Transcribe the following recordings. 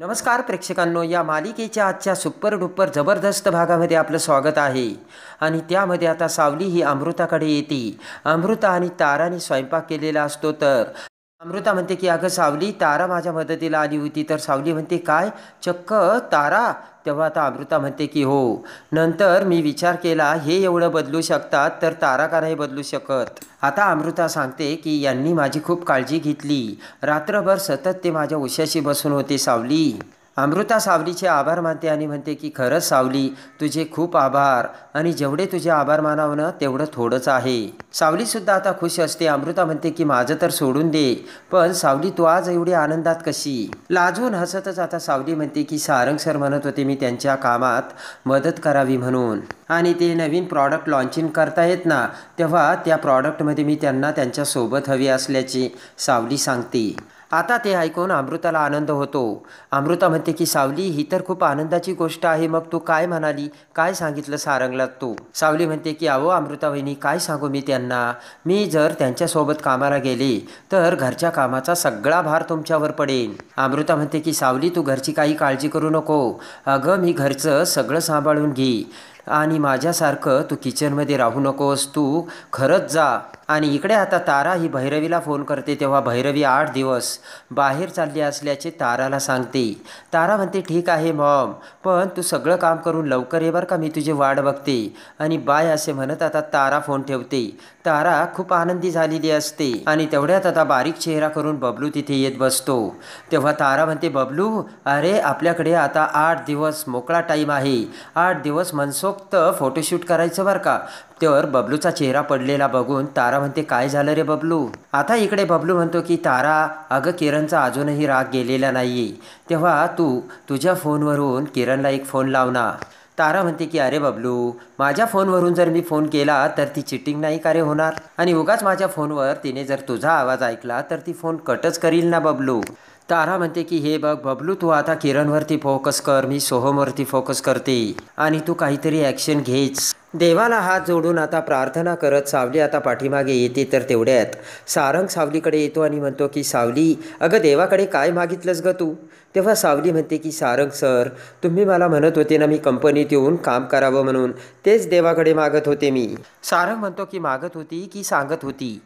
नमस्कार प्रेक्षकांनो, या मालिकेच्या आजच्या सुपर डुपर जबरदस्त भागामध्ये आपलं स्वागत आहे. आणि त्यामध्ये आता सावली ही अमृताकडे येते. अमृता आणि ताराने स्वयंपाक केलेला असतो. तर अमृता म्हणते की अगं सावली, तारा माझ्या मदतीला आली होती. तर सावली म्हणते काय, चक्क तारा? तेव्हा आता अमृता म्हणते की हो. नंतर मी विचार केला, हे एवढं बदलू शकतात तर तारा का नाही बदलू शकत. आता अमृता सांगते की यांनी माझी खूप काळजी घेतली. रात्रभर सतत ते माझ्या उशाशी बसून होते सावली. अमृता सावलीचे आभार मानते आणि म्हणते की खरंच सावली, तुझे खूप आभार. आणि जेवढे तुझे आभार मानावं ना तेवढं थोडंच आहे. सावलीसुद्धा आता खुश असते. अमृता म्हणते की माझं तर सोडून दे, पण सावली तू आज एवढी आनंदात कशी? लाजून हसतच आता सावली म्हणते की सारंग सर म्हणत होते मी त्यांच्या कामात मदत करावी म्हणून. आणि ते नवीन प्रॉडक्ट लॉन्चिंग करतायत ना, तेव्हा त्या प्रॉडक्टमध्ये मी त्यांना त्यांच्यासोबत हवी असल्याचे सावली सांगते. आता ते ऐकून अमृताला आनंद होतो. अमृता म्हणते की सावली, ही तर खूप आनंदाची गोष्ट आहे. मग तू काय म्हणाली, काय सांगितलं सारंगला तू? सावली म्हणते की अहो अमृता वहिनी, काय सांगू मी त्यांना? मी जर त्यांच्यासोबत कामाला गेले तर घरच्या कामाचा सगळा भार तुमच्यावर पडेल. अमृता म्हणते की सावली, तू घरची काही काळजी करू नको. अगं मी घरचं सगळं सांभाळून घे आणि माझ्यासारखं तू किचनमध्ये राहू नकोस, तू खरंच जा. आणि इकडे आता तारा ही भैरवीला फोन करते. तेव्हा भैरवी 8 दिवस बाहेर चालली असल्याचे ताराला सांगते. तारा म्हणते ठीक आहे मॉम, पण तू सगळं काम करून लवकर ये बरं का, मी तुझी वाट बघते. आणि बाय असे म्हणत आता तारा फोन ठेवते. तारा खूप आनंदी झालेली असते. आणि तेवढ्यात आता बारीक चेहरा करून बबलू तिथे येत बसतो. तेव्हा तारा म्हणते बबलू, अरे आपल्याकडे आता 8 दिवस मोकळा टाईम आहे. 8 दिवस मनसोक्त फोटोशूट करायचं बरं का. तर बबलूचा चेहरा पडलेला बघून तारा म्हणते काय झालं रे बबलू? आता इकडे बबलू म्हणतो की तारा, अगं किरणचा अजूनही राग गेलेला नाही. तेव्हा तू तुझ्या फोनवरून किरणला एक फोन लाव ना. तारा म्हणते की अरे बबलू, माझ्या फोनवरून जर मी फोन केला तर ती चिटिंग नाही का रे होणार? आणि उगाच माझ्या फोनवर तिने जर तुझा आवाज ऐकला तर ती फोन कटच करील ना बबलू. तारा म्हणते की हे बघ बबलू, तू आता किरणवरती फोकस कर, मी सोहमवरती फोकस करते. आणि तू काहीतरी ॲक्शन घेच. देवाला हात जोडून आता प्रार्थना करत सावली आता पाठीमागे येते. तर तेवढ्यात सारंग सावलीकडे येतो आणि म्हणतो की सावली, अगं देवाकडे काय मागितलंस ग तू? तेव्हा सावली म्हणते की सारंग सर, तुम्ही मला म्हणत होते ना मी कंपनीत येऊन काम करावं म्हणून, तेच देवाकडे मागत होते मी. सारंग म्हणतो की मागत होती की सांगत होती?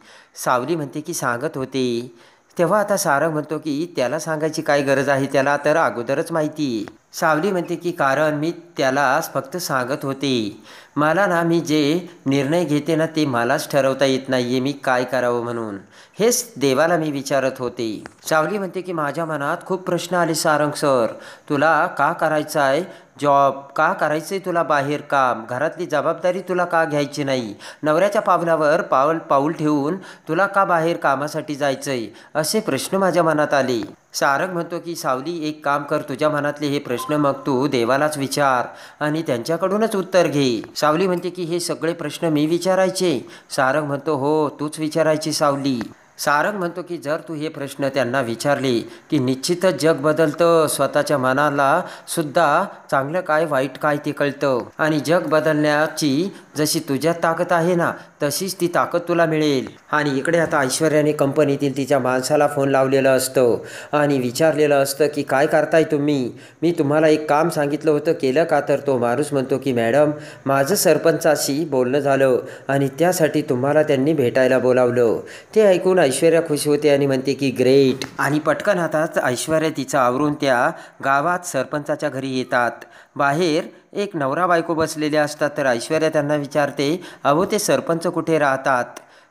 सावली म्हणते की सांगत होते. तेव्हा आता सारंग म्हणतो की त्याला सांगायची काय गरज आहे, त्याला तर अगोदरच माहिती आहे. सावली म्हणते की कारण मी त्याला फक्त सांगत होते. मला ना, मी जे निर्णय घेते ना ते मलाच ठरवता येत नाही आहे, मी काय करावं म्हणून हेच देवाला मी विचारत होते. सावली म्हणते की माझ्या मनात खूप प्रश्न आले सारंग सर. तुला का करायचं आहे जॉब? का करायचं आहे तुला बाहेर काम? घरातली जबाबदारी तुला का घ्यायची नाही? नवऱ्याच्या पावलावर पाऊल ठेवून तुला का बाहेर कामासाठी जायचं आहे? असे प्रश्न माझ्या मनात आले. सारंग म्हणतो की सावली, एक काम कर, तुझ्या मनातले हे प्रश्न मग तू देवालाच विचार आणि त्यांच्याकडूनच उत्तर घे. सावली म्हणते की हे सगळे प्रश्न मी विचारायचे? सारंग म्हणतो हो, तूच विचारायची सावली. सारंग म्हणतो की जर तू हे प्रश्न त्यांना विचारले की निश्चितच जग बदलतं. स्वतःच्या मनाला सुद्धा चांगलं काय वाईट काय ते कळतं. आणि जग बदलण्याची जशी तुझ्यात ताकद आहे ना, तशीच ती ताकद तुला मिळेल. आणि इकडे आता ऐश्वर्याने कंपनीतील तिच्या माणसाला फोन लावलेलं असतं आणि विचारलेलं असतं की काय करताय तुम्ही? मी तुम्हाला एक काम सांगितलं होतं, केलं का? तर तो माणूस म्हणतो की मॅडम, माझं सरपंचाशी बोलणं झालं आणि त्यासाठी तुम्हाला त्यांनी भेटायला बोलावलं. ते ऐकून ऐश्वर्या खुश होते आणि म्हणते की ग्रेट. आणि पटकन हातात ऐश्वर्या तिचं आवरून त्या गावात सरपंचाच्या घरी येतात. बाहेर एक नवरा बायको बसलेले असतात. तर ऐश्वर्या त्यांना विचारते, अहो ते सरपंच कुठे राहतात?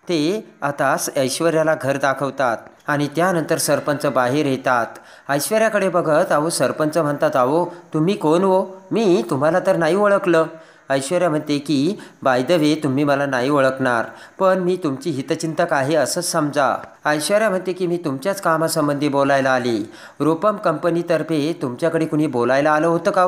ते आता ऐश्वर्याला घर दाखवतात आणि त्यानंतर सरपंच बाहेर येतात. ऐश्वर्याकडे बघत अहो सरपंच म्हणतात, अहो तुम्ही कोण हो? मी तुम्हाला तर नाही ओळखलं. ऐश्वर्या म्हणते की बाय द वे, तुम्ही मला नाही ओळखणार, पण मी तुमची हितचिंतक आहे असंच समजा. ऐश्वर्या म्हणते की मी तुमच्याच कामासंबंधी बोलायला आली. रूपम कंपनीतर्फे तुमच्याकडे कुणी बोलायला आलं होतं का?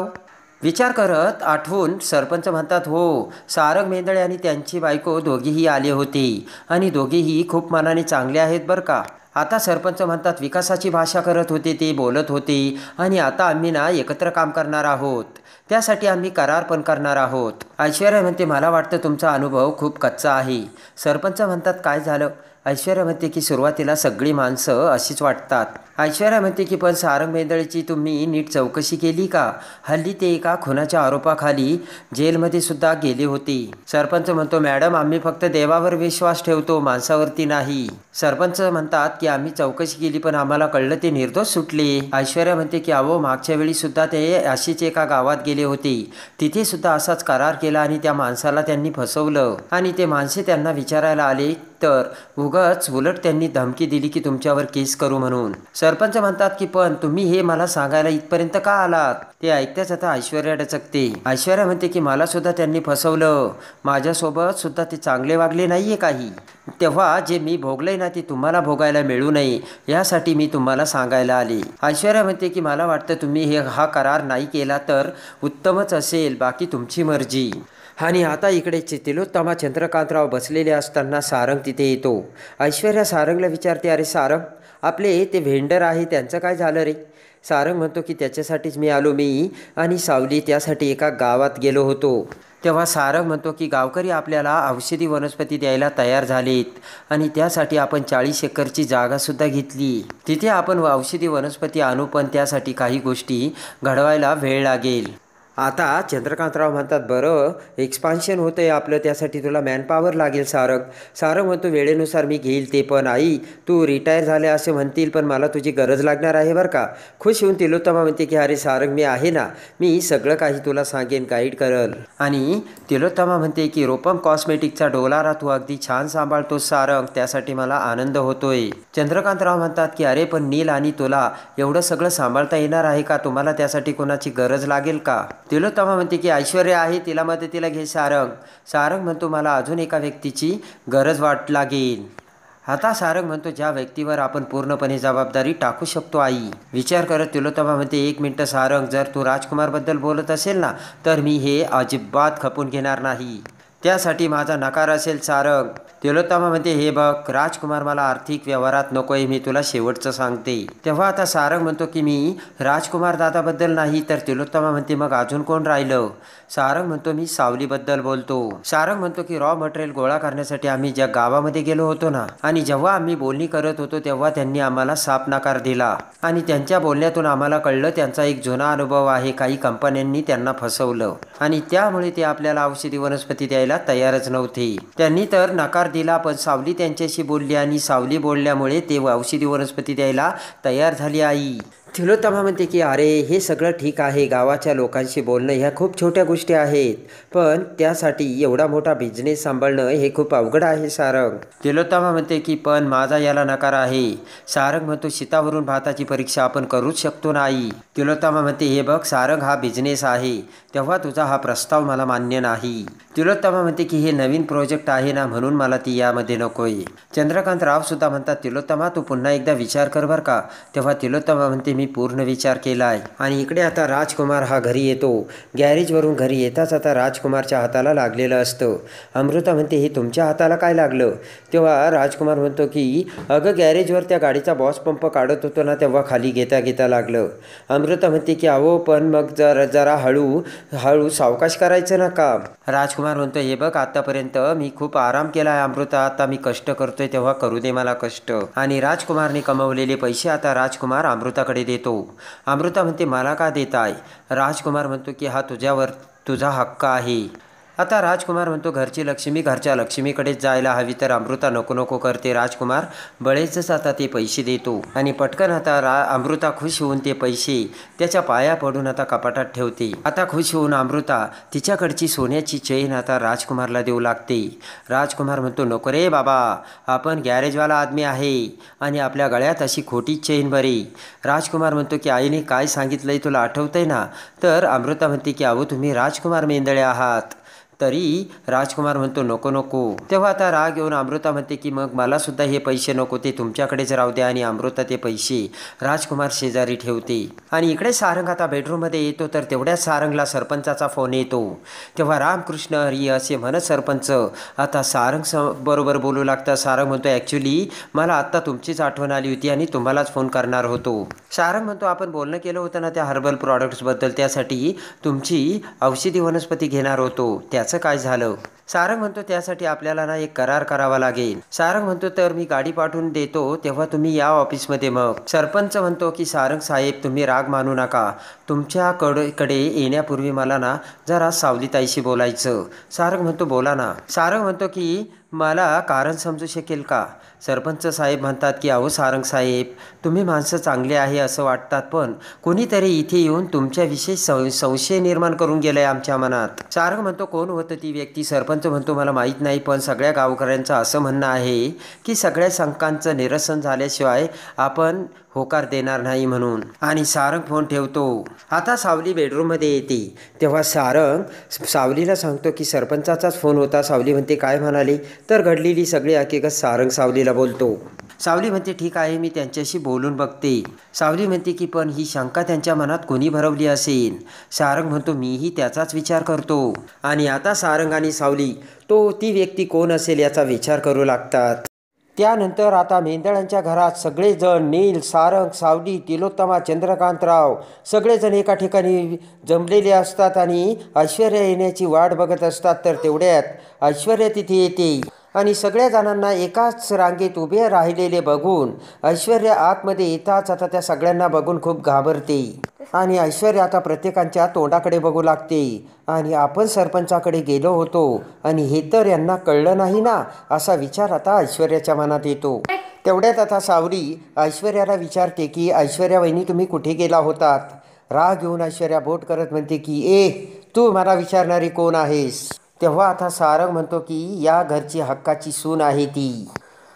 विचार करत आठवून सरपंच म्हणतात हो, सारंग मेंदळे आणि त्यांची बायको दोघेही आले होते आणि दोघेही खूप मनाने चांगले आहेत बरं का. आता सरपंच म्हणतात विकासाची भाषा करत होते, ते बोलत होते आणि आता आम्ही ना एकत्र काम करणार आहोत, त्यासाठी आम्ही करार पण करणार आहोत. ऐश्वर्या म्हणते मला वाटतं तुमचा अनुभव खूप कच्चा आहे. सरपंच म्हणतात काय झालं? ऐश्वर्या म्हणते की सुरुवातीला सगळी माणसं अशीच वाटतात. ऐश्वर्या म्हणते की पण सारंग मेंदळेची तुम्ही नीट चौकशी केली का? हल्ली ते एका खुनाच्या आरोपाखाली जेलमध्ये सुद्धा गेले होते. सरपंच म्हणतो मॅडम आम्ही फक्त देवावर विश्वास ठेवतो, माणसावरती नाही. सरपंच म्हणतात की आम्ही चौकशी केली पण आम्हाला कळलं ते निर्दोष सुटले. ऐश्वर्या म्हणते की अहो मागच्या वेळी सुद्धा ते अशीच एका गावात गेले होते, तिथे सुद्धा असाच करार केला आणि त्या माणसाला त्यांनी फसवलं आणि ते माणसे त्यांना विचारायला आले तर उगाच उलट त्यांनी धमकी दिली की तुमच्यावर केस करू म्हणून. सरपंच म्हणतात की पण तुम्ही हे मला सांगायला इथपर्यंत का आलात? ते ऐकताच आता ऐश्वर्या डचकते. ऐश्वर्या म्हणते की मला सुद्धा त्यांनी फसवलं, माझ्यासोबत सुद्धा ते चांगले वागले नाहीये काही. तेव्हा जे मी भोगलंय ना ते तुम्हाला भोगायला मिळू नये यासाठी मी तुम्हाला सांगायला आले. ऐश्वर्या म्हणते की मला वाटतं तुम्ही हा करार नाही केला तर उत्तमच असेल, बाकी तुमची मर्जी. आणि आता इकडे तिलोत्तमा चंद्रकांतराव बसलेले असताना सारंग तिथे येतो. ऐश्वर्या सारंगला विचारते अरे सारंग, आपले ते व्हेंडर आहे त्यांचं काय झालं रे? सारंग म्हणतो की त्याच्यासाठीच मी आलो, मी आणि सावली त्यासाठी एका गावात गेलो होतो. तेव्हा सारंग म्हणतो की गावकरी आपल्याला औषधी वनस्पती द्यायला तयार झालेत आणि त्यासाठी आपण 40 एकरची जागासुद्धा घेतली. तिथे आपण औषधी वनस्पती आणू पण त्यासाठी काही गोष्टी घडवायला वेळ लागेल. आता चंद्रकांतराव म्हणतात बरं एक्सपान्शन होतं आहे आपलं, त्यासाठी तुला मॅनपॉवर लागेल सारंग. सारंग म्हणतो वेळेनुसार मी घेईल ते, पण आई तू रिटायर झाले असे म्हणतील पण मला तुझी गरज लागणार आहे बरं का. खुश होऊन तिलोत्तमा म्हणते की अरे सारंग मी आहे ना, मी सगळं काही तुला सांगेन, गाईड करल. आणि तिलोत्तमा म्हणते की रोपम कॉस्मेटिकचा डोलारा तू अगदी छान सांभाळतोस सारंग, त्यासाठी मला आनंद होतोय. चंद्रकांतराव म्हणतात की अरे पण नील आणि तुला एवढं सगळं सांभाळता येणार आहे का? तुम्हाला त्यासाठी कोणाची गरज लागेल का? तिलोत्तमा म्हणते की ऐश्वर्या आहे, तिला मदतीला घे सारंग. सारंग म्हणतो मला अजून एका व्यक्तीची गरज लागेल. आता सारंग म्हणतो ज्या व्यक्तीवर आपण पूर्णपणे जबाबदारी टाकू शकतो आई. विचार करत तिलोत्तमा म्हणते 1 मिनिट सारंग, जर तू राजकुमारबद्दल बोलत असेल ना तर मी हे अजिबात खपून घेणार नाही, त्यासाठी माझा नकार असेल सारंग. तिलोत्तमा म्हणते हे बघ राजकुमार मला आर्थिक व्यवहारात नकोय, मी तुला शेवटचं सांगते. तेव्हा आता सारंग म्हणतो की मी राजकुमार दादाबद्दल नाही. तर तिलोत्तमा म्हणते मग अजून कोण राहिलं? सारंग म्हणतो मी सावलीबद्दल बोलतो. सारंग म्हणतो की रॉ मटेरियल गोळा करण्यासाठी आम्ही ज्या गावामध्ये गेलो होतो ना, आणि जेव्हा आम्ही बोलणी करत होतो तेव्हा त्यांनी आम्हाला साफ नकार दिला आणि त्यांच्या बोलण्यातून आम्हाला कळलं त्यांचा एक जुना अनुभव आहे, काही कंपन्यांनी त्यांना फसवलं आणि त्यामुळे ते आपल्याला औषधी वनस्पती द्यायला तयारच नव्हते. त्यांनी तर नकार दिला पण सावली त्यांच्याशी बोलली आणि सावली बोलल्यामुळे ते औषधी वनस्पती द्यायला तयार झाली आई. तिलोत्तमा म्हणते की अरे हे सगळं ठीक आहे, गावाच्या लोकांशी बोलणं ह्या खूप छोट्या गोष्टी आहेत, पण त्यासाठी एवढा मोठा बिझनेस सांभाळणं हे खूप अवघड आहे सारंग. तिलोत्तमा म्हणते की पण माझा याला नकार आहे. सारंग म्हणतो शीतावरून भाताची परीक्षा आपण करूच शकतो ना आई. तिलोत्तमा म्हणते हे बघ सारंग हा बिझनेस आहे, तेव्हा तुझा हा प्रस्ताव मला मान्य नाही. तिलोत्तमा म्हणते की हे नवीन प्रोजेक्ट आहे ना म्हणून मला ती यामध्ये नकोय. चंद्रकांतराव सुद्धा म्हणतात तिलोत्तमा तू पुन्हा एकदा विचार कर बर का. तेव्हा तिलोत्तमा म्हणते मी पूर्ण विचार केलाय. आणि इकडे आता राजकुमार हा घरी येतो. गॅरेजवरून घरी येताच आता राजकुमारच्या हाताला लागलेलं असतं. अमृता म्हणते हे तुमच्या हाताला काय लागलं? तेव्हा राजकुमार म्हणतो की अगं गॅरेजवर त्या गाडीचा बॉस पंप काढत होतो ना तेव्हा खाली घेता घेता लागलं. अमृता म्हणते की अहो पण मग जरा हळू सावकाश करायचं ना काम. राजकुमार म्हणतो हे बघ आतापर्यंत मी खूप आराम केलाय अमृता, आता मी कष्ट करतोय तेव्हा करू दे मला कष्ट. आणि राजकुमारने कमवलेले पैसे आता राजकुमार अमृताकडे देतो. अमृता म्हणते मला का देताय? राजकुमार म्हणतो की हा तुझा हक्क आहे. आता राजकुमार म्हणतो घरची लक्ष्मी घरच्या लक्ष्मीकडेच जायला हवी, तर अमृता नको नको करते. राजकुमार बळेचच आता ते पैसे देतो आणि पटकन आता अमृता खुश होऊन ते पैसे त्याच्या पाया पडून आता कपाटात ठेवते. आता खुश होऊन अमृता तिच्याकडची सोन्याची चेन आता राजकुमारला देऊ लागते. राजकुमार म्हणतो नको रे बाबा, आपण गॅरेजवाला आदमी आहे आणि आपल्या गळ्यात अशी खोटी चेन बरी. राजकुमार म्हणतो की आईने काय सांगितलंय तुला आठवतंय ना? तर अमृता म्हणते की अहो तुम्ही राजकुमार मेंदळे आहात. तरी राजकुमार म्हणतो नको नको. तेव्हा आता राग येऊन अमृता म्हणते की मग मला सुद्धा हे पैसे नको, ते तुमच्याकडेच राहू द्या. आणि अमृता ते पैसे राजकुमार शेजारी ठेवते. आणि इकडे सारंग आता बेडरूममध्ये येतो तर तेवढ्याच सारंगला सरपंचाचा फोन येतो. तेव्हा रामकृष्ण हरी असे म्हणत सरपंच आता सारंग बरोबर बोलू लागतात. सारंग म्हणतो ॲक्च्युली मला आत्ता तुमचीच आठवण आली होती आणि तुम्हालाच फोन करणार होतो. सारंग म्हणतो आपण बोलणं केलं होतं ना त्या हर्बल प्रॉडक्ट्सबद्दल, त्यासाठी तुमची औषधी वनस्पती घेणार होतो, त्याचं काय झालं? सारंग म्हणतो त्यासाठी आपल्याला ना एक करार करावा लागेल. सारंग म्हणतो तर मी गाडी पाठवून देतो तेव्हा तुम्ही या ऑफिसमध्ये. मग सरपंच म्हणतो की सारंग साहेब तुम्ही राग मानू नका, तुमच्याकडे येण्यापूर्वी मला ना जरा सावलीताईशी बोलायचं. सारंग म्हणतो बोला ना. सारंग म्हणतो की मला कारण समजू शकेल का? सरपंच साहेब म्हणतात की अहो सारंग साहेब तुम्ही माणसं चांगले आहे असं वाटतात, पण कोणीतरी इथे येऊन तुमच्याविषयी संशय निर्माण करून गेलाय आमच्या मनात. सारंग म्हणतो कोण होतं ती व्यक्ती? सरपंच म्हणतो मला माहीत नाही, पण सगळ्या गावकऱ्यांचं असं म्हणणं आहे की सगळ्या शंकांचं निरसन झाल्याशिवाय आपण होकार देणार नाही म्हणून. आणि सारंग फोन ठेवतो. आता सावली बेडरूममध्ये येते तेव्हा सारंग सावलीला सांगतो की सरपंचाचाच फोन होता. सावली म्हणते काय म्हणाले? तर घडलेली सगळी हकीकत सारंग सावलीला बोलतो. सावली म्हणते ठीक आहे मी त्यांच्याशी बोलून बघते. सावली म्हणते की पण ही शंका त्यांच्या मनात कोणी भरवली असेल? सारंग म्हणतो मीही त्याचाच विचार करतो. आणि आता सारंग आणि सावली ती व्यक्ती कोण असेल याचा विचार करू लागतात. त्यानंतर आता मेंदळांच्या घरात सगळेजण नील, सारंग, सावली, तिलोत्तमा, चंद्रकांतराव सगळेजण एका ठिकाणी जमलेले असतात आणि ऐश्वर्या येण्याची वाट बघत असतात. तर तेवढ्यात ऐश्वर्या तिथे येते आणि सगळ्या जणांना एकाच रांगेत उभे राहिलेले बघून ऐश्वर्या आतमध्ये येताच आता त्या सगळ्यांना बघून खूप घाबरते आणि ऐश्वर्या आता प्रत्येकांच्या तोंडाकडे बघू लागते. आणि आपण सरपंचाकडे गेलो होतो आणि हे तर यांना कळलं नाही ना, असा विचार आता ऐश्वर्याच्या मनात येतो. तेवढ्यात आता सावली ऐश्वर्याला विचारते की ऐश्वर्या वहिनी तुम्ही कुठे गेला होतात? राग घेऊन ऐश्वर्या बोट करत म्हणते की तू मला विचारणारी कोण आहेस? तेव्हा आता सारंग म्हणतो की या घरची हक्काची सून आहे ती.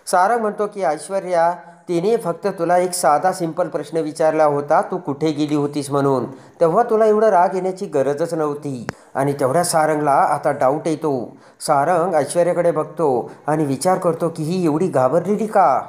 सारंग म्हणतो की ऐश्वर्या तिने फक्त तुला एक साधा सिंपल प्रश्न विचारला होता, तू कुठे गेली होतीस म्हणून. तेव्हा तुला एवढं राग येण्याची गरजच नव्हती. आणि तेवढ्या सारंगला आता डाऊट येतो. सारंग ऐश्वर्याकडे बघतो आणि विचार करतो की ही एवढी घाबरलेली का?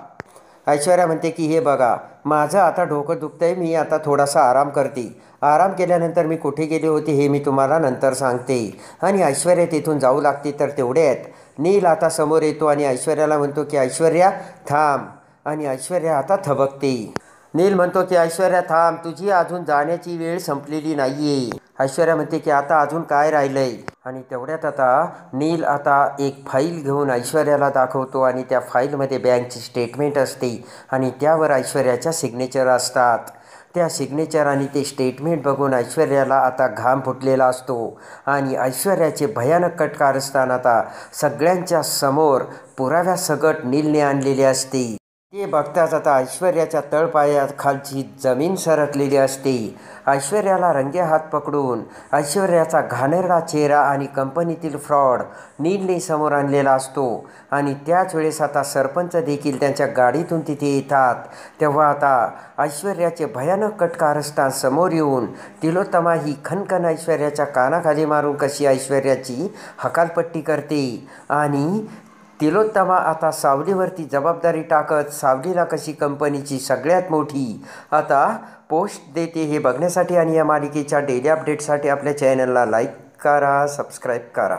ऐश्वर्या म्हणते की हे बघा माझं आता डोकं दुखतंय, मी आता थोडासा आराम करते. आराम केल्यानंतर मी कुठे गेले होते हे मी तुम्हाला नंतर सांगते. आणि ऐश्वर्या तिथून जाऊ लागते. तर तेवढ्यात नील आता समोर येतो आणि ऐश्वर्याला म्हणतो की ऐश्वर्या थांब. आणि ऐश्वर्या आता थबकते. नील म्हणतो की ऐश्वर्या थांब, तुझी अजून जाण्याची वेळ संपलेली नाहीये. ऐश्वर्या म्हणते की आता अजून काय राहिलंय? आणि तेवढ्यात आता नील आता एक फाईल घेऊन ऐश्वर्याला दाखवतो आणि त्या फाईलमध्ये बँकची स्टेटमेंट असते आणि त्यावर ऐश्वर्याच्या सिग्नेचर असतात. त्या सिग्नेचर आणि ते स्टेटमेंट बघून ऐश्वर्याला आता घाम फुटलेला असतो आणि ऐश्वर्याचे भयानक कटकारस्थान आता सगळ्यांच्या समोर पुराव्यासकट नीलने आणलेले असते. ते बघताच आता ऐश्वर्याच्या तळपायाखालची जमीन सरकलेली असते. ऐश्वर्याला रंगेहात पकडून ऐश्वर्याचा घाणेरडा चेहरा आणि कंपनीतील फ्रॉड नीलने समोर आणलेला असतो. आणि त्याच वेळेस आता सरपंच देखील त्यांच्या गाडीतून तिथे येतात. तेव्हा आता ऐश्वर्याचे भयानक कटकारस्थान समोर येऊन तिलोत्तमा ही खनखन ऐश्वर्याच्या कानाखाली मारून कशी ऐश्वर्याची हकालपट्टी करते आणि तिलोत्तमा आता सावलीवरती जबाबदारी टाकत सावलीला कशी कंपनीची सगळ्यात मोठी आता पोस्ट देते हे बघण्यासाठी आणि या मालिकेच्या डेली अपडेटसाठी आपल्या चॅनलला लाईक करा, सबस्क्राईब करा.